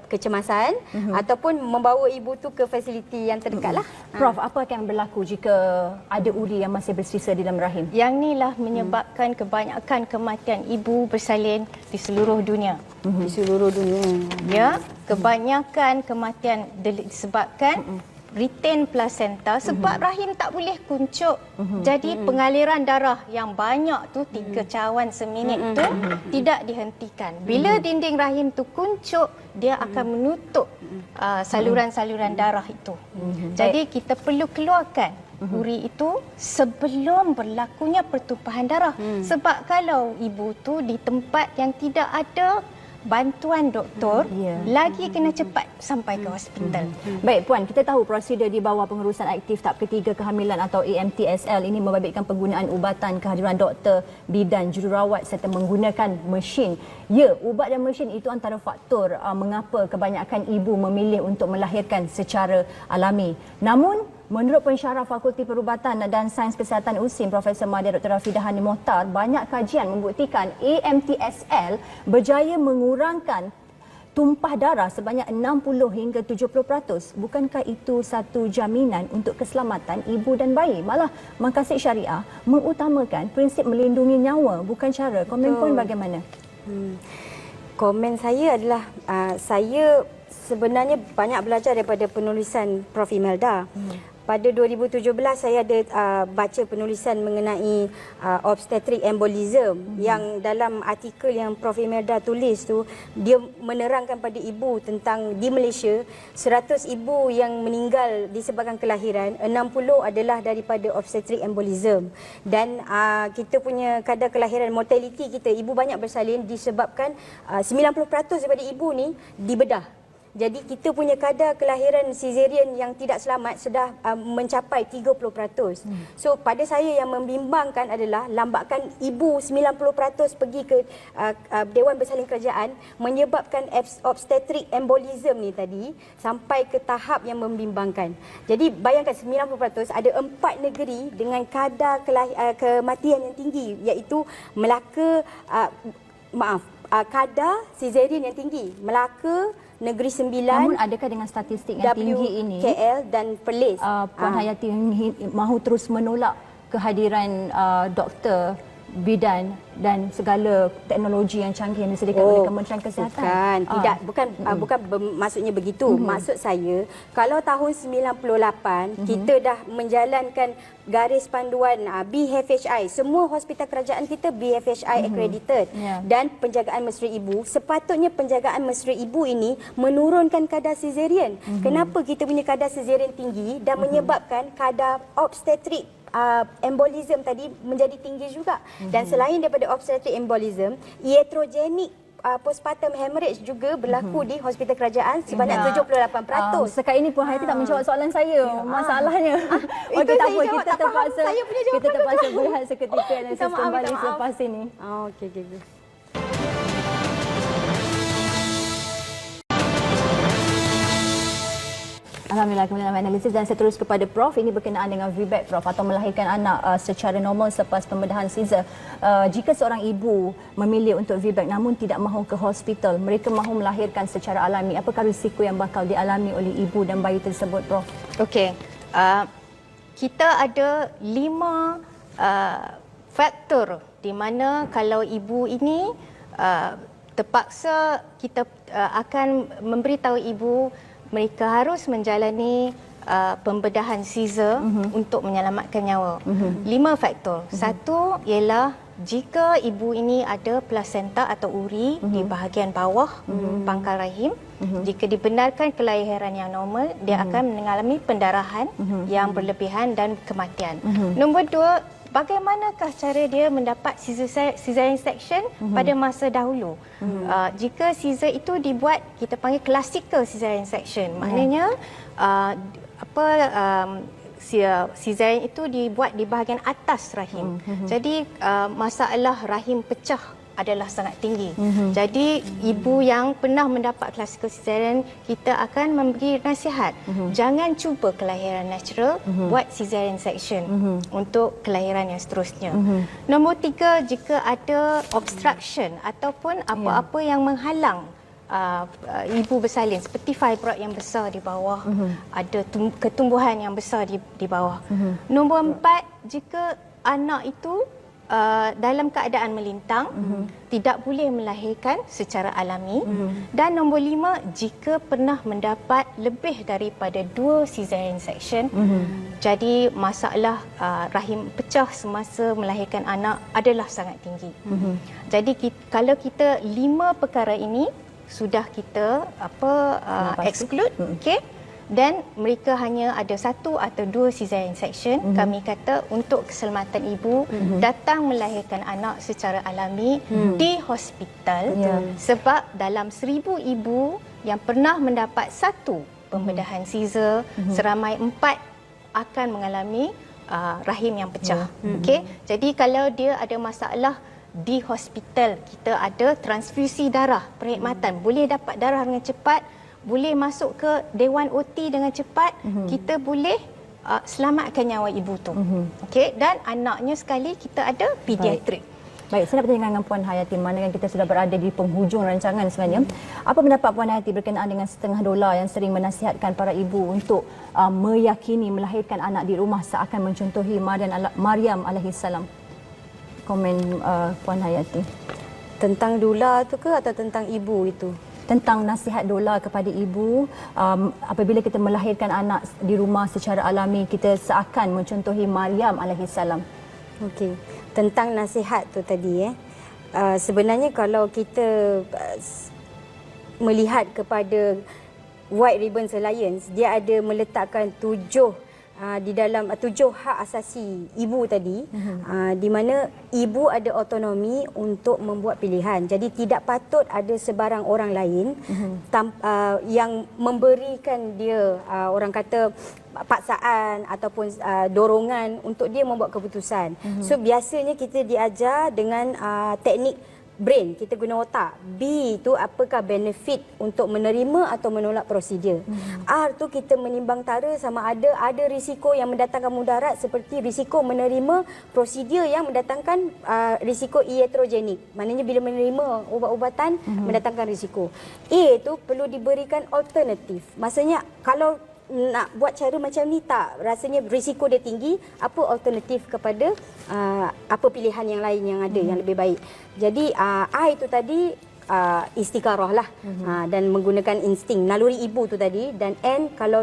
kecemasan ataupun membawa ibu tu ke fasiliti yang terdekat lah. Prof, apa akan berlaku jika ada uri yang masih bersisa di dalam rahim? Yang inilah menyebabkan kebanyakan kematian ibu bersalin di seluruh dunia. Di seluruh dunia. Ya, kebanyakan kematian disebabkan retain placenta sebab rahim tak boleh kuncup. Jadi pengaliran darah yang banyak tu 3 cawan seminit tu tidak dihentikan. Bila dinding rahim tu kuncup, dia akan menutup saluran-saluran darah itu. Jadi kita perlu keluarkan uri itu sebelum berlakunya pertumpahan darah. Sebab kalau ibu tu di tempat yang tidak ada bantuan doktor, lagi kena cepat sampai ke hospital. Baik Puan, kita tahu prosedur di bawah pengurusan aktif tahap ketiga kehamilan atau AMTSL ini membabitkan penggunaan ubatan, kehadiran doktor, bidan, jururawat serta menggunakan mesin. Ya, ubat dan mesin itu antara faktor mengapa kebanyakan ibu memilih untuk melahirkan secara alami. Namun, menurut pensyarah Fakulti Perubatan dan Sains Kesihatan USIM, Profesor Madya Dr. Rafidah Hani Mohtar, banyak kajian membuktikan AMTSL berjaya mengurangkan tumpah darah sebanyak 60 hingga 70%. Bukankah itu satu jaminan untuk keselamatan ibu dan bayi? Malah Makasih Syariah mengutamakan prinsip melindungi nyawa, bukan cara. Komen Puan bagaimana? Komen saya adalah saya sebenarnya banyak belajar daripada penulisan Prof. Imelda. Pada 2017 saya ada baca penulisan mengenai obstetric embolism yang dalam artikel yang Prof. Imelda tulis tu, dia menerangkan pada ibu tentang di Malaysia 100 ibu yang meninggal disebabkan kelahiran, 60 adalah daripada obstetric embolism. Dan kita punya kadar kelahiran mortality kita, ibu banyak bersalin disebabkan 90% daripada ibu ni dibedah. Jadi kita punya kadar kelahiran caesarean yang tidak selamat sudah mencapai 30%. So pada saya yang membimbangkan adalah lambakan ibu 90% pergi ke Dewan Bersalin Kerajaan menyebabkan obstetric embolism ni tadi sampai ke tahap yang membimbangkan. Jadi bayangkan 90% ada 4 negeri dengan kadar kematian yang tinggi, iaitu Melaka, kadar caesarean yang tinggi. Melaka, Negeri Sembilan, Namun adakah dengan statistik yang tinggi ini, KL dan Perlis, Puan Hayati mahu terus menolak kehadiran doktor, bidan dan segala teknologi yang canggih yang disediakan oleh Kementerian Kesihatan? Bukan maksudnya begitu. Maksud saya, kalau tahun 98 kita dah menjalankan garis panduan BHFHI, semua hospital kerajaan kita BHFHI accredited, dan penjagaan mesra ibu, sepatutnya penjagaan mesra ibu ini menurunkan kadar caesarean. Kenapa kita punya kadar caesarean tinggi dan menyebabkan kadar obstetrik embolism tadi menjadi tinggi juga. Dan selain daripada obstetric embolism, iatrogenik postpartum hemorrhage juga berlaku di hospital kerajaan sebanyak 78%. Sekarang ini Puan Hayati tak menjawab soalan saya. Masalahnya. Okey, tak apa, kita terpaksa berehat seketika dan kembali selepas ini. Okey. Alhamdulillah, kemudian analisis dan saya terus kepada Prof. Ini berkenaan dengan VBAC, Prof, atau melahirkan anak secara normal selepas pembedahan Caesar. Jika seorang ibu memilih untuk VBAC namun tidak mahu ke hospital, mereka mahu melahirkan secara alami, apakah risiko yang bakal dialami oleh ibu dan bayi tersebut, Prof? Okey, kita ada 5 faktor di mana kalau ibu ini terpaksa kita akan memberitahu ibu mereka harus menjalani pembedahan Caesar untuk menyelamatkan nyawa. 5 faktor. Satu ialah jika ibu ini ada plasenta atau uri di bahagian bawah pangkal rahim, jika dibenarkan kelahiran yang normal, dia akan mengalami pendarahan yang berlebihan dan kematian. Nombor 2, bagaimanakah cara dia mendapat cesarean section pada masa dahulu? Jika Caesar itu dibuat, kita panggil classical cesarean section. Maknanya cesarean itu dibuat di bahagian atas rahim. Jadi masalah rahim pecah adalah sangat tinggi. Jadi ibu yang pernah mendapat classical cesarean, kita akan memberi nasihat, jangan cuba kelahiran natural, buat cesarean section untuk kelahiran yang seterusnya. Nombor 3, jika ada obstruction ataupun apa-apa yang menghalang ibu bersalin seperti fibroid yang besar di bawah, ada ketumbuhan yang besar di bawah. Nombor 4, jika anak itu dalam keadaan melintang, tidak boleh melahirkan secara alami. Dan nombor 5, jika pernah mendapat lebih daripada 2 cesarean section, jadi masalah rahim pecah semasa melahirkan anak adalah sangat tinggi. Jadi kalau kita 5 perkara ini sudah kita exclude, okey, dan mereka hanya ada 1 atau 2 cesarean section, kami kata untuk keselamatan ibu, datang melahirkan anak secara alami di hospital. Sebab dalam 1000 ibu yang pernah mendapat 1 pembedahan Caesar, seramai 4 akan mengalami rahim yang pecah. Okey, jadi kalau dia ada masalah di hospital, kita ada transfusi darah, perkhidmatan, boleh dapat darah dengan cepat, boleh masuk ke Dewan OT dengan cepat, kita boleh selamatkan nyawa ibu tu. Okey, dan anaknya sekali kita ada pediatrik. Baik, saya nak bertanya dengan Puan Hayati, mana kita sudah berada di penghujung rancangan sebenarnya. Apa pendapat Puan Hayati berkenaan dengan $1/2 yang sering menasihatkan para ibu untuk meyakini melahirkan anak di rumah seakan mencontohi Maryam alaihissalam? Komen Puan Hayati. Tentang doula tu ke atau tentang ibu itu? Tentang nasihat doula kepada ibu, apabila kita melahirkan anak di rumah secara alami, kita seakan mencontohi Maryam alaihissalam. Okey, tentang nasihat tu tadi sebenarnya kalau kita melihat kepada White Ribbons Alliance, dia ada meletakkan 7 di dalam 7 hak asasi ibu tadi, di mana ibu ada autonomi untuk membuat pilihan. Jadi tidak patut ada sebarang orang lain yang memberikan dia orang kata paksaan ataupun dorongan untuk dia membuat keputusan. So biasanya kita diajar dengan teknik brain, kita guna otak. B tu apakah benefit untuk menerima atau menolak prosedur. R tu kita menimbang tara sama ada risiko yang mendatangkan mudarat seperti risiko menerima prosedur yang mendatangkan risiko iatrogenik. Maknanya bila menerima ubat-ubatan mendatangkan risiko. A tu perlu diberikan alternatif. Maksudnya kalau nak buat cara macam ni tak, rasanya risiko dia tinggi, apa alternatif kepada apa pilihan yang lain yang ada yang lebih baik. Jadi I itu tadi istiqarah lah, dan menggunakan insting naluri ibu tu tadi. Dan N, kalau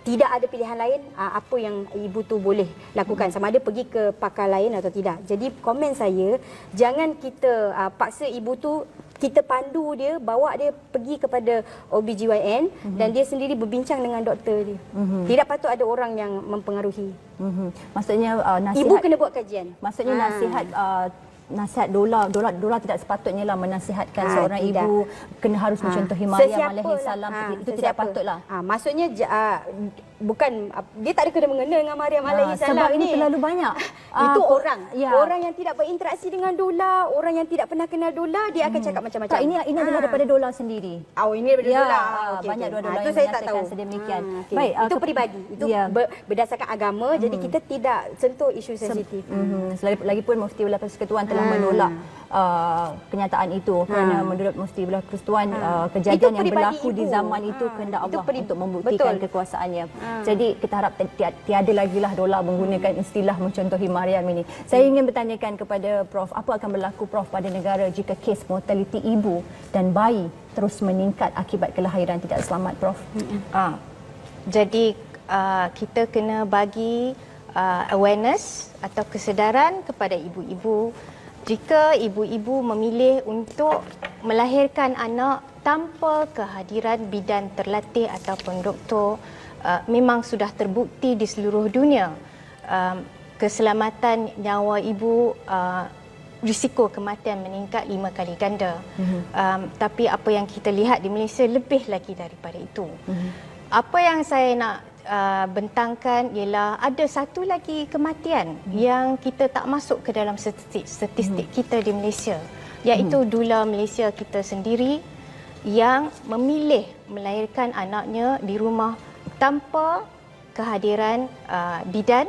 tidak ada pilihan lain, apa yang ibu tu boleh lakukan, sama ada pergi ke pakar lain atau tidak. Jadi komen saya, jangan kita paksa ibu tu, kita pandu dia, bawa dia pergi kepada OBGYN dan dia sendiri berbincang dengan doktor dia. Tidak patut ada orang yang mempengaruhi. Maksudnya nasihat, ibu kena buat kajian. Maksudnya nasihat nasihat doula tidak sepatutnya lah menasihatkan seorang tidak. ibu kena harus mencontohi Maryam alaihi salam. Itu tidak sesiapa. patutlah. Maksudnya bukan dia tak ada kena mengena dengan Maryam alaihi salam sebab ini ni. terlalu banyak. Itu orang. Ya. Orang yang tidak berinteraksi dengan doula, orang yang tidak pernah kenal doula, dia akan cakap macam-macam. Tak, ini adalah daripada doula sendiri. Oh, ini daripada Ya, doula. banyak doula Itu yang saya tak menyatakan tahu. sedemikian. Okey. Baik, Itu peribadi. Itu ya. berdasarkan agama, jadi kita tidak sentuh isu sensitif. Lagipun Mufti Wilayah Persekutuan telah menolak kenyataan itu kerana menurut Mufti Wilayah Persekutuan kejadian Itu yang peribadi berlaku di ibu. zaman itu kehendak Itu Allah untuk membuktikan betul. kekuasaannya. Jadi kita harap tiada lagi lah doula menggunakan istilah mencontohi Maryam ini. Saya ingin bertanyakan kepada Prof, apa akan berlaku Prof pada negara jika kes mortaliti ibu dan bayi terus meningkat akibat kelahiran tidak selamat, Prof? Jadi kita kena bagi awareness atau kesedaran kepada ibu-ibu. Jika ibu-ibu memilih untuk melahirkan anak tanpa kehadiran bidan terlatih ataupun doktor, memang sudah terbukti di seluruh dunia keselamatan nyawa ibu, risiko kematian meningkat 5 kali ganda. Tapi apa yang kita lihat di Malaysia lebih lagi daripada itu. Apa yang saya nak bentangkan ialah ada satu lagi kematian yang kita tak masuk ke dalam statistik kita di Malaysia, iaitu doula Malaysia kita sendiri yang memilih melahirkan anaknya di rumah tanpa kehadiran bidan,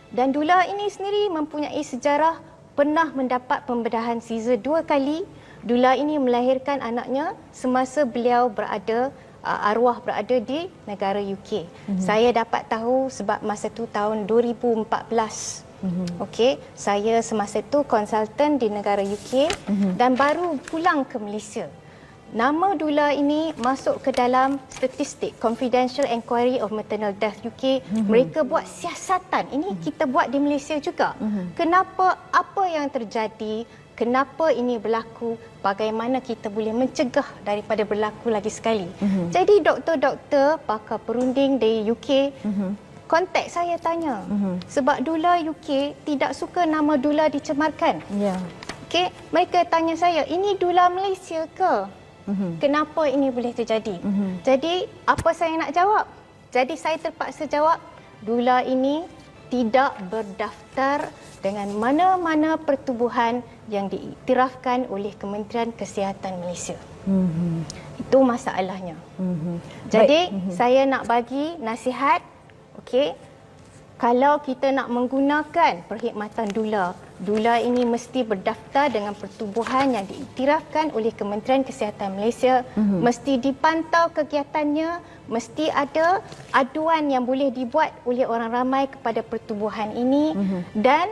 dan doula ini sendiri mempunyai sejarah pernah mendapat pembedahan Caesar 2 kali. Doula ini melahirkan anaknya semasa beliau arwah berada di negara UK. Saya dapat tahu sebab masa tu tahun 2014. Okey, saya semasa tu konsultan di negara UK dan baru pulang ke Malaysia. Nama doula ini masuk ke dalam statistik Confidential Inquiry of Maternal Death UK. Mereka buat siasatan. Ini kita buat di Malaysia juga. Kenapa? Apa yang terjadi? Kenapa ini berlaku? Bagaimana kita boleh mencegah daripada berlaku lagi sekali? Jadi doktor-doktor, pakar perunding di UK kontak saya tanya. Sebab doula UK tidak suka nama doula dicemarkan. Ya. Okey, mereka tanya saya, ini doula Malaysia ke? Kenapa ini boleh terjadi? Jadi, apa saya nak jawab? Jadi, saya terpaksa jawab, doula ini tidak berdaftar dengan mana-mana pertubuhan yang diiktirafkan oleh Kementerian Kesihatan Malaysia. Itu masalahnya. Jadi, saya nak bagi nasihat, okey, kalau kita nak menggunakan perkhidmatan doula, doula ini mesti berdaftar dengan pertubuhan yang diiktirafkan oleh Kementerian Kesihatan Malaysia, mesti dipantau kegiatannya, mesti ada aduan yang boleh dibuat oleh orang ramai kepada pertubuhan ini, dan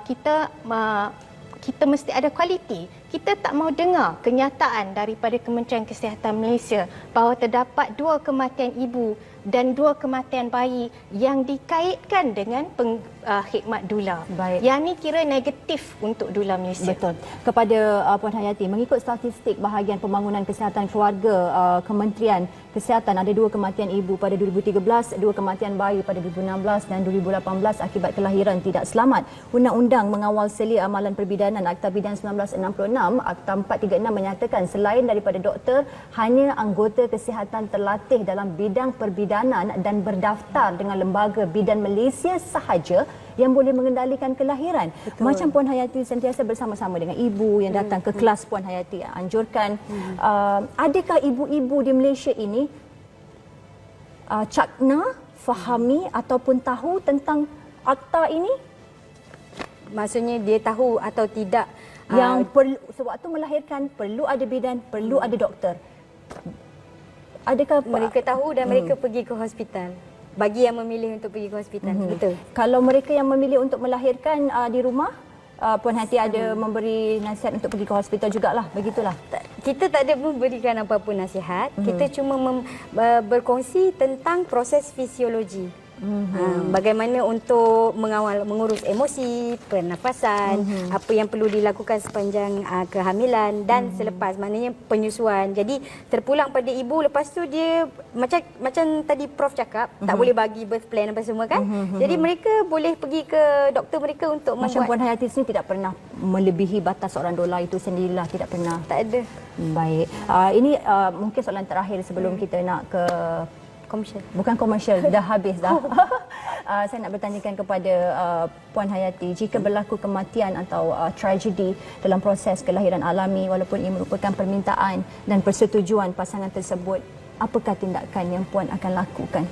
kita mesti ada kualiti. Kita tak mau dengar kenyataan daripada Kementerian Kesihatan Malaysia bahawa terdapat 2 kematian ibu dan 2 kematian bayi yang dikaitkan dengan khidmat doula. Baik. Yang ni kira negatif untuk doula Malaysia. Betul. Kepada Puan Hayati, mengikut statistik bahagian pembangunan kesihatan keluarga Kementerian Kesihatan, ada 2 kematian ibu pada 2013, 2 kematian bayi pada 2016 dan 2018 akibat kelahiran tidak selamat. Undang-Undang Mengawal Selia Amalan Perbidanan Akta Bidan 1966, Akta 436 menyatakan selain daripada doktor, hanya anggota kesihatan terlatih dalam bidang perbidanan dan berdaftar dengan Lembaga Bidan Malaysia sahaja yang boleh mengendalikan kelahiran. Betul. Macam Puan Hayati sentiasa bersama-sama dengan ibu yang datang ke kelas Puan Hayati anjurkan. Adakah ibu-ibu di Malaysia ini cakna, fahami ataupun tahu tentang akta ini? Maksudnya dia tahu atau tidak Yang perlu, sewaktu melahirkan perlu ada bidan, perlu ada doktor. Adakah mereka tahu dan mereka pergi ke hospital? Bagi yang memilih untuk pergi ke hospital. Betul. Kalau mereka yang memilih untuk melahirkan di rumah, Puan Hati ada memberi nasihat untuk pergi ke hospital jugalah, begitulah. Kita tak ada memberikan apa-apa nasihat. Kita cuma berkongsi tentang proses fisiologi. Bagaimana untuk mengurus emosi, pernafasan, apa yang perlu dilakukan sepanjang kehamilan dan selepas, maknanya penyusuan. Jadi terpulang pada ibu, lepas tu dia macam tadi Prof cakap, tak boleh bagi birth plan apa semua kan. Jadi mereka boleh pergi ke doktor mereka untuk Macam membuat. Puan Hayati sini tidak pernah melebihi batas seorang dolar itu sendirilah, tidak pernah. Tak ada Baik. Ini mungkin soalan terakhir sebelum kita nak ke komersial. bukan komersial, dah habis dah. Saya nak bertanyakan kepada Puan Hayati, jika berlaku kematian atau tragedi dalam proses kelahiran alami walaupun ia merupakan permintaan dan persetujuan pasangan tersebut, apakah tindakan yang Puan akan lakukan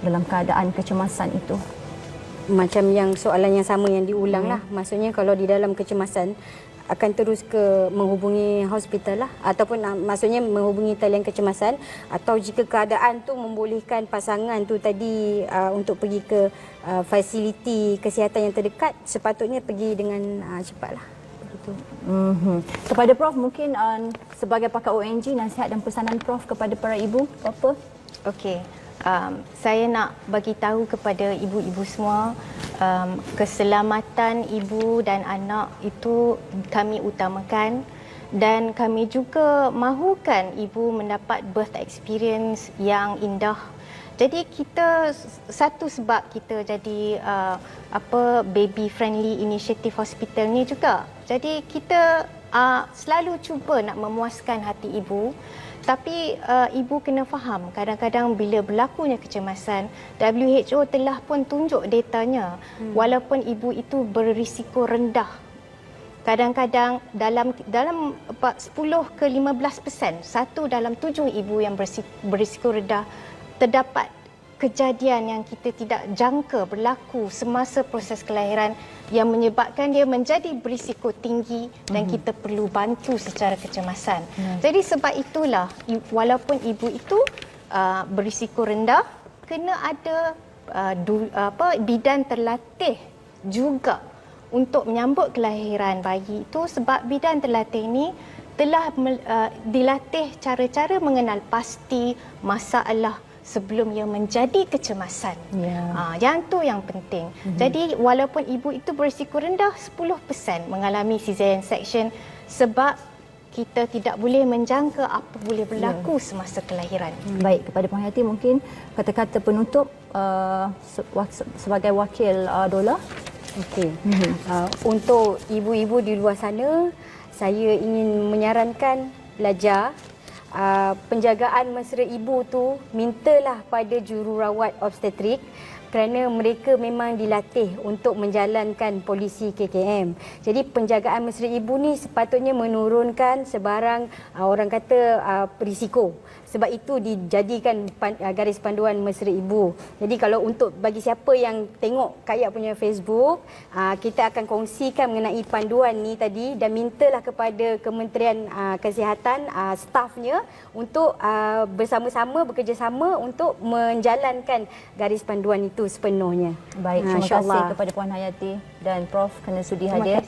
dalam keadaan kecemasan itu? Macam yang soalan yang sama yang diulang lah. Maksudnya kalau di dalam kecemasan akan terus ke menghubungi hospital lah, ataupun maksudnya menghubungi talian kecemasan, atau jika keadaan tu membolehkan pasangan tu tadi untuk pergi ke fasiliti kesihatan yang terdekat, sepatutnya pergi dengan cepatlah. Begitu. Kepada Prof, mungkin sebagai pakar ONG, nasihat dan pesanan Prof kepada para ibu apa? Okey. Saya nak bagi tahu kepada ibu-ibu semua, keselamatan ibu dan anak itu kami utamakan, dan kami juga mahukan ibu mendapat birth experience yang indah. Jadi kita, satu sebab kita jadi baby friendly initiative hospital ni juga. Jadi kita selalu cuba nak memuaskan hati ibu. Tapi ibu kena faham, kadang-kadang bila berlakunya kecemasan, WHO telah pun tunjuk datanya, walaupun ibu itu berisiko rendah. Kadang-kadang dalam 10 ke 15%, 1 dalam 7 ibu yang berisiko rendah, terdapat kejadian yang kita tidak jangka berlaku semasa proses kelahiran yang menyebabkan dia menjadi berisiko tinggi dan kita perlu bantu secara kecemasan. Jadi sebab itulah walaupun ibu itu berisiko rendah, kena ada bidan terlatih juga untuk menyambut kelahiran bayi itu, sebab bidan terlatih ini telah dilatih cara-cara mengenal pasti masalah sebelum ia menjadi kecemasan. Yang tu yang penting. Jadi walaupun ibu itu berisiko rendah 10% mengalami cesarean section, sebab kita tidak boleh menjangka apa boleh berlaku semasa kelahiran. Baik, kepada Puan Hayati mungkin kata-kata penutup sebagai wakil Dola. Okey. Untuk ibu-ibu di luar sana, saya ingin menyarankan belajar penjagaan mesra ibu tu, mintalah pada jururawat obstetrik, kerana mereka memang dilatih untuk menjalankan polisi KKM. Jadi penjagaan mesra ibu ni sepatutnya menurunkan sebarang orang kata risiko. Sebab itu dijadikan garis panduan mesra ibu. Jadi kalau untuk bagi siapa yang tengok Kak Yap punya Facebook, kita akan kongsikan mengenai panduan ni tadi, dan mintalah kepada Kementerian Kesihatan, stafnya untuk bersama-sama bekerjasama untuk menjalankan garis panduan itu sepenuhnya. Baik, terima kasih kepada Puan Hayati dan Prof kerana sudi hadir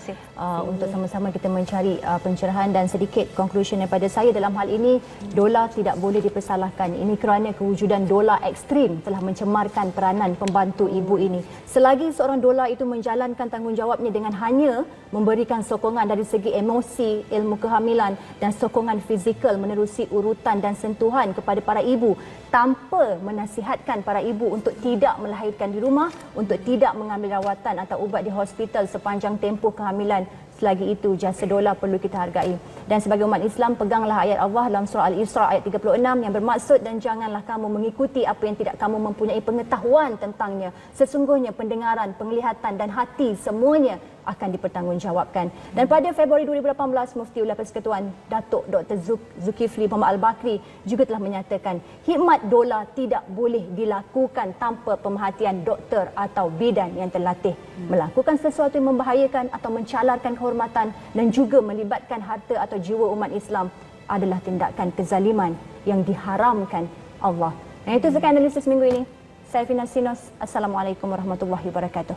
untuk sama-sama kita mencari pencerahan. Dan sedikit conclusion daripada saya dalam hal ini, dolar tidak boleh dipersalahkan. Ini kerana kewujudan dolar ekstrim telah mencemarkan peranan pembantu ibu ini. Selagi seorang dolar itu menjalankan tanggungjawabnya dengan hanya memberikan sokongan dari segi emosi, ilmu kehamilan dan sokongan fizikal menerusi urutan dan sentuhan kepada para ibu, tanpa menasihatkan para ibu untuk tidak melahirkan di rumah, untuk tidak mengambil rawatan atau ubat di hospital sepanjang tempoh kehamilan, selagi itu jasa dolar perlu kita hargai. Dan sebagai umat Islam, peganglah ayat Allah dalam surah Al-Isra ayat 36 yang bermaksud, dan janganlah kamu mengikuti apa yang tidak kamu mempunyai pengetahuan tentangnya. Sesungguhnya pendengaran, penglihatan dan hati semuanya akan dipertanggungjawabkan. Dan pada Februari 2018, Mufti Ulama Persekutuan Datuk Dr. Zulkifli Muhammad Al-Bakri juga telah menyatakan khidmat dolar tidak boleh dilakukan tanpa pemerhatian doktor atau bidan yang terlatih. Melakukan sesuatu yang membahayakan atau mencalarkan kehormatan dan juga melibatkan harta atau jiwa umat Islam adalah tindakan kezaliman yang diharamkan Allah. Dan itu sekian analisis minggu ini. Saya Fina Sinos. Assalamualaikum warahmatullahi wabarakatuh.